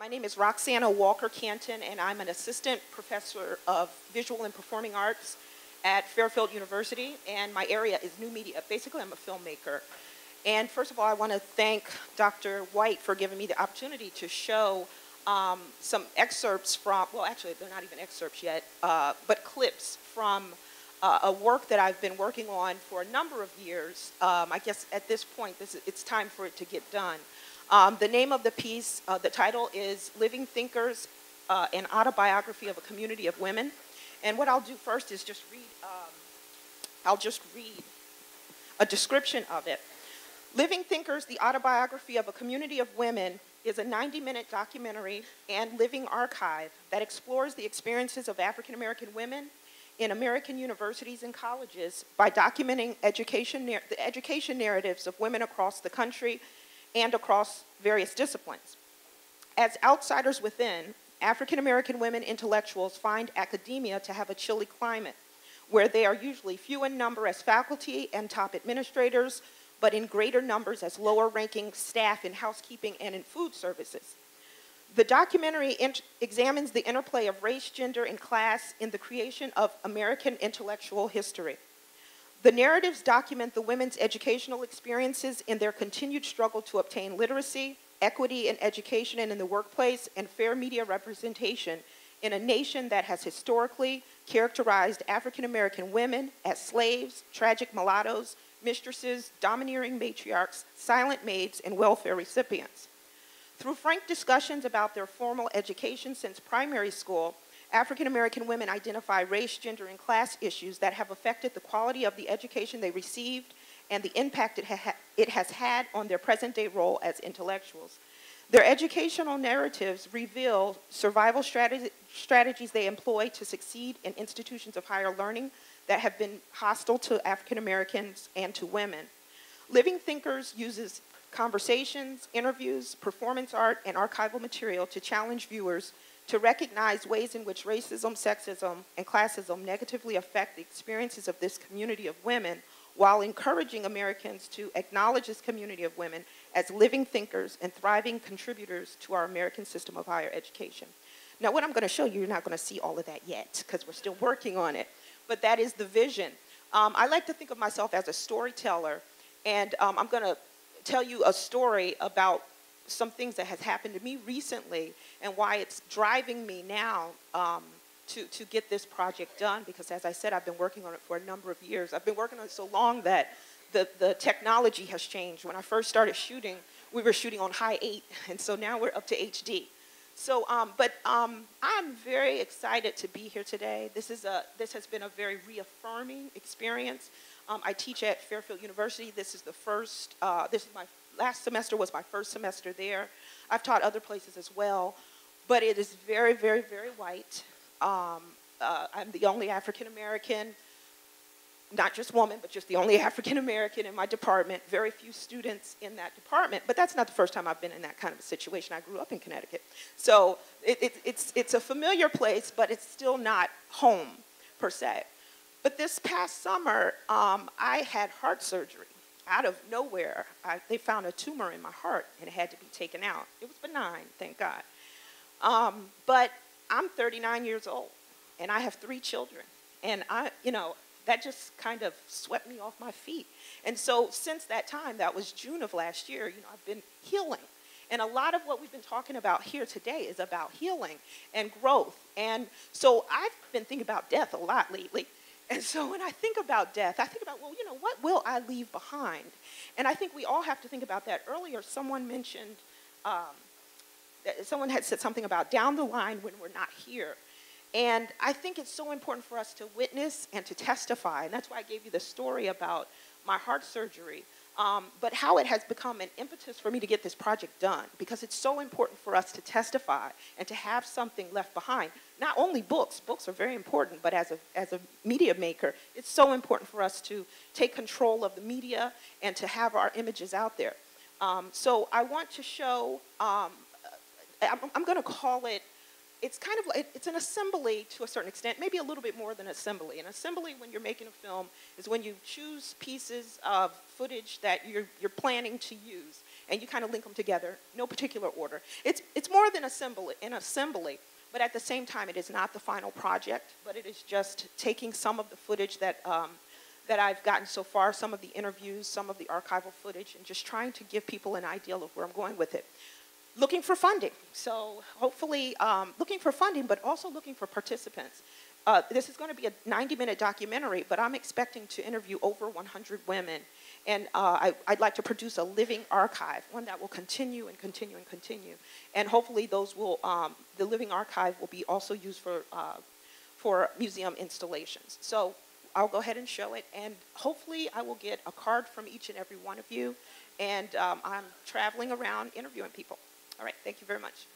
My name is Roxana Walker-Canton, and I'm an assistant professor of visual and performing arts at Fairfield University, and my area is new media. Basically, I'm a filmmaker. And first of all, I want to thank Dr. White for giving me the opportunity to show some excerpts from, well, actually, they're not even excerpts yet, but clips from a work that I've been working on for a number of years. I guess at this point, it's time for it to get done. The name of the piece, the title is Living Thinkers, an Autobiography of a Community of Women. And what I'll do first is just read, I'll just read a description of it. Living Thinkers, the Autobiography of a Community of Women is a 90-minute documentary and living archive that explores the experiences of African-American women in American universities and colleges by documenting the education narratives of women across the country and across various disciplines. As outsiders within, African-American women intellectuals find academia to have a chilly climate, where they are usually few in number as faculty and top administrators, but in greater numbers as lower-ranking staff in housekeeping and in food services. The documentary examines the interplay of race, gender, and class in the creation of American intellectual history. The narratives document the women's educational experiences in their continued struggle to obtain literacy, equity in education and in the workplace, and fair media representation in a nation that has historically characterized African-American women as slaves, tragic mulattoes, mistresses, domineering matriarchs, silent maids, and welfare recipients. Through frank discussions about their formal education since primary school, African-American women identify race, gender, and class issues that have affected the quality of the education they received and the impact it has had on their present-day role as intellectuals. Their educational narratives reveal survival strategies they employ to succeed in institutions of higher learning that have been hostile to African-Americans and to women. Living Thinkers uses conversations, interviews, performance art, and archival material to challenge viewers to recognize ways in which racism, sexism, and classism negatively affect the experiences of this community of women, while encouraging Americans to acknowledge this community of women as living thinkers and thriving contributors to our American system of higher education. Now, what I'm going to show you, you're not going to see all of that yet, because we're still working on it, but that is the vision. I like to think of myself as a storyteller, and I'm going to tell you a story about some things that has happened to me recently and why it's driving me now to get this project done, because as I said, I've been working on it for a number of years. I've been working on it so long that the technology has changed. When I first started shooting, we were shooting on high 8, and so now we're up to HD. So, I'm very excited to be here today. This has been a very reaffirming experience. I teach at Fairfield University. This is the first, last semester was my first semester there. I've taught other places as well, but it is very, very, very white. I'm the only African-American, not just woman, but just the only African-American in my department. Very few students in that department, but that's not the first time I've been in that kind of a situation. I grew up in Connecticut. So it's a familiar place, but it's still not home, per se. But this past summer, I had heart surgery. Out of nowhere, they found a tumor in my heart, and it had to be taken out. It was benign, thank God. But I'm 39 years old, and I have 3 children. And that just kind of swept me off my feet. And so since that time, that was June of last year, I've been healing. And a lot of what we've been talking about here today is about healing and growth. And so I've been thinking about death a lot lately. And so when I think about death, I think about, well, what will I leave behind? And I think we all have to think about that. Earlier, someone mentioned, someone had said something about down the line when we're not here. And I think it's so important for us to witness and to testify. And that's why I gave you the story about my heart surgery. But how it has become an impetus for me to get this project done, because it's so important for us to testify and to have something left behind. Not only books are very important, but as a media maker, it's so important for us to take control of the media and to have our images out there. So I want to show, I'm going to call it, it's kind of like, it's an assembly to a certain extent, maybe a little bit more than assembly. An assembly, when you're making a film, is when you choose pieces of footage that you're planning to use. and you kind of link them together, no particular order. It's more than an assembly, but at the same time, it is not the final project, but it is just taking some of the footage that I've gotten so far, some of the interviews, some of the archival footage, and just trying to give people an idea of where I'm going with it. Looking for funding. So hopefully looking for funding, but also looking for participants. This is going to be a 90-minute documentary, but I'm expecting to interview over 100 women. And I'd like to produce a living archive, one that will continue and continue and continue. And hopefully those will, the living archive will be also used for museum installations. So I'll go ahead and show it, and hopefully I will get a card from each and every one of you. And I'm traveling around interviewing people. All right, thank you very much.